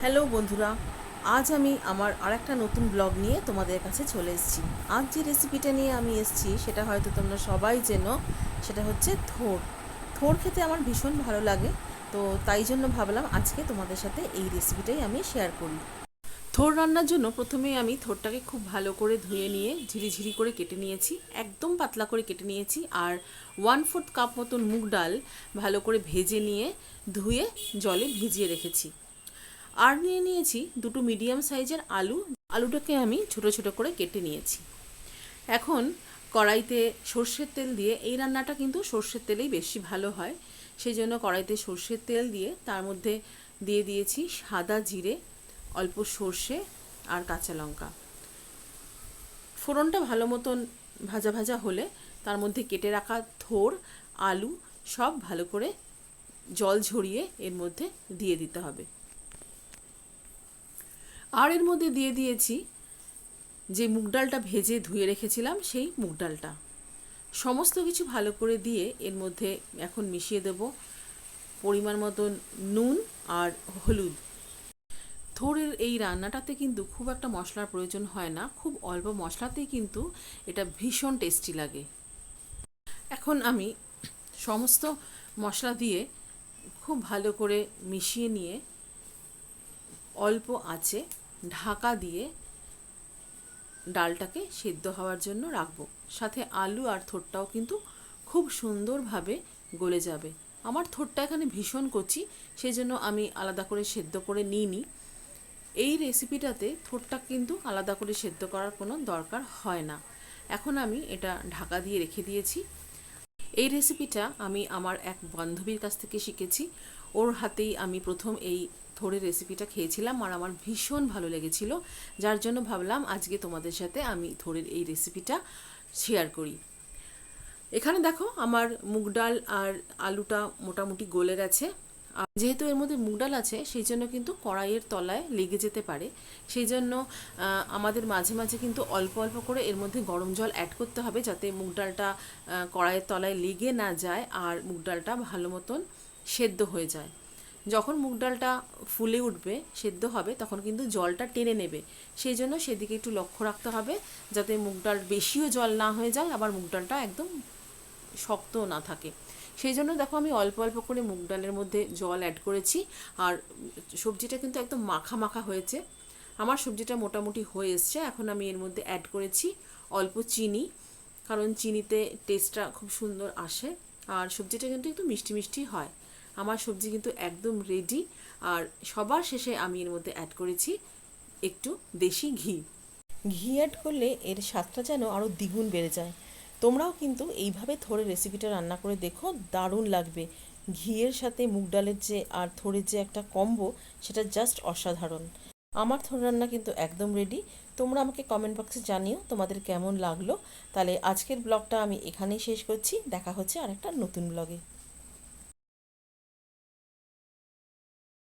Hello বন্ধুরা, আজ আমি আমার আরেকটা নতুন ব্লগ নিয়ে তোমাদের কাছে চলে এসেছি। আজ যে রেসিপিটা নিয়ে আমি এসেছি সেটা হয়তো তোমরা সবাই চেনো, সেটা হচ্ছে থোড়। থোড় খেতে আমার ভীষণ ভালো লাগে, তো তাই জন্য ভাবলাম আজকে তোমাদের সাথে এই রেসিপিটাই আমি শেয়ার করি। থোড় রান্নার জন্য প্রথমেই আমি থোড়টাকে খুব ভালো করে ধুয়ে নিয়ে ঝিরিঝিরি করে কেটে নিয়েছি, একদম পাতলা করে কেটে নিয়েছি। আর 1/4 কাপ মতন মুগ ডাল ভালো করে ভেজে নিয়ে ধুয়ে জলে ভিজিয়ে রেখেছি। আর নিয়ে নিয়েছি দুটো মিডিয়াম সাইজের আলুটাকে আমি ছোট ছোট করে কেটে নিয়েছি। এখন কড়াইতে সর্ষের তেল দিয়ে, এই রান্নাটা কিন্তু সর্ষের তেলেই বেশি ভালো হয়, সেই জন্য কড়াইতে সর্ষের তেল দিয়ে তার মধ্যে দিয়ে দিয়েছি সাদা জিরে, অল্প সর্ষে আর কাঁচা লঙ্কা। ফোড়নটা ভালো মতন ভাজা ভাজা হলে তার মধ্যে কেটে রাখা থোড়, আলু সব ভালো করে জল ঝরিয়ে এর মধ্যে দিয়ে দিতে হবে। আর এর মধ্যে দিয়ে দিয়েছি যে মুগ ডালটা ভেজে ধুয়ে রেখেছিলাম, সেই মুগ ডালটা। সমস্ত কিছু ভালো করে দিয়ে এর মধ্যে এখন মিশিয়ে দেব পরিমাণ মতন নুন আর হলুদ। থোড়ের এই রান্নাটাতে কিন্তু খুব একটা মশলার প্রয়োজন হয় না, খুব অল্প মশলাতেই কিন্তু এটা ভীষণ টেস্টি লাগে। এখন আমি সমস্ত মশলা দিয়ে খুব ভালো করে মিশিয়ে নিয়ে অল্প আঁচে ঢাকা দিয়ে ডালটাকে সেদ্ধ হওয়ার জন্য রাখবো। সাথে আলু আর থোড়টাও কিন্তু খুব সুন্দরভাবে গলে যাবে। আমার থোড়টা এখানে ভীষণ কচি, সেই জন্য আমি আলাদা করে সেদ্ধ করে নিইনি। এই রেসিপিটাতে থোড়টা কিন্তু আলাদা করে সেদ্ধ করার কোনো দরকার হয় না। এখন আমি এটা ঢাকা দিয়ে রেখে দিয়েছি। এই রেসিপিটা আমি আমার এক বান্ধবীর কাছ থেকে শিখেছি। ওর হাতেই আমি প্রথম এই থোড়ের রেসিপিটা খেয়েছিলাম আর আমার ভীষণ ভালো লেগেছিল, যার জন্য ভাবলাম আজকে তোমাদের সাথে আমি থোড়ের এই রেসিপিটা শেয়ার করি। এখানে দেখো আমার মুগ ডাল আর আলুটা মোটামুটি গলে গেছে। যেহেতু এর মধ্যে মুগ ডাল আছে, সেই জন্য কিন্তু কড়াইয়ের তলায় লেগে যেতে পারে। সেই জন্য আমাদের মাঝে মাঝে কিন্তু অল্প অল্প করে এর মধ্যে গরম জল অ্যাড করতে হবে, যাতে মুগ ডালটা কড়াইয়ের তলায় লেগে না যায় আর মুগ ডালটা ভালো মতন সেদ্ধ হয়ে যায়। যখন মুগ ডালটা ফুলে উঠবে, সেদ্ধ হবে, তখন কিন্তু জলটা টেনে নেবে। সেই জন্য সেদিকে একটু লক্ষ্য রাখতে হবে, যাতে মুগ ডাল বেশিও জল না হয়ে যায়, আবার মুগ ডালটা একদম শক্তও না থাকে। সেই জন্য দেখো আমি অল্প অল্প করে মুগ ডালের মধ্যে জল অ্যাড করেছি। আর সবজিটা কিন্তু একদম মাখা মাখা হয়েছে। আমার সবজিটা মোটামুটি হয়ে এসছে। এখন আমি এর মধ্যে অ্যাড করেছি অল্প চিনি, কারণ চিনিতে টেস্টটা খুব সুন্দর আসে আর সবজিটা কিন্তু একটু মিষ্টি মিষ্টি হয়। আমার সবজি কিন্তু একদম রেডি। আর সবার শেষে আমি এর মধ্যে অ্যাড করেছি একটু দেশি ঘি। ঘি অ্যাড করলে এর স্বাদটা যেন আরও দ্বিগুণ বেড়ে যায়। তোমরাও কিন্তু এইভাবে থোড়ের রেসিপিটা রান্না করে দেখো, দারুণ লাগবে। ঘিয়ের সাথে মুগ ডালের যে আর থোড়ের যে একটা কম্বো, সেটা জাস্ট অসাধারণ। আমার থোড় রান্না কিন্তু একদম রেডি। তোমরা আমাকে কমেন্ট বক্সে জানিও তোমাদের কেমন লাগলো। তাহলে আজকের ব্লগটা আমি এখানেই শেষ করছি। দেখা হচ্ছে আরেকটা নতুন ব্লগে।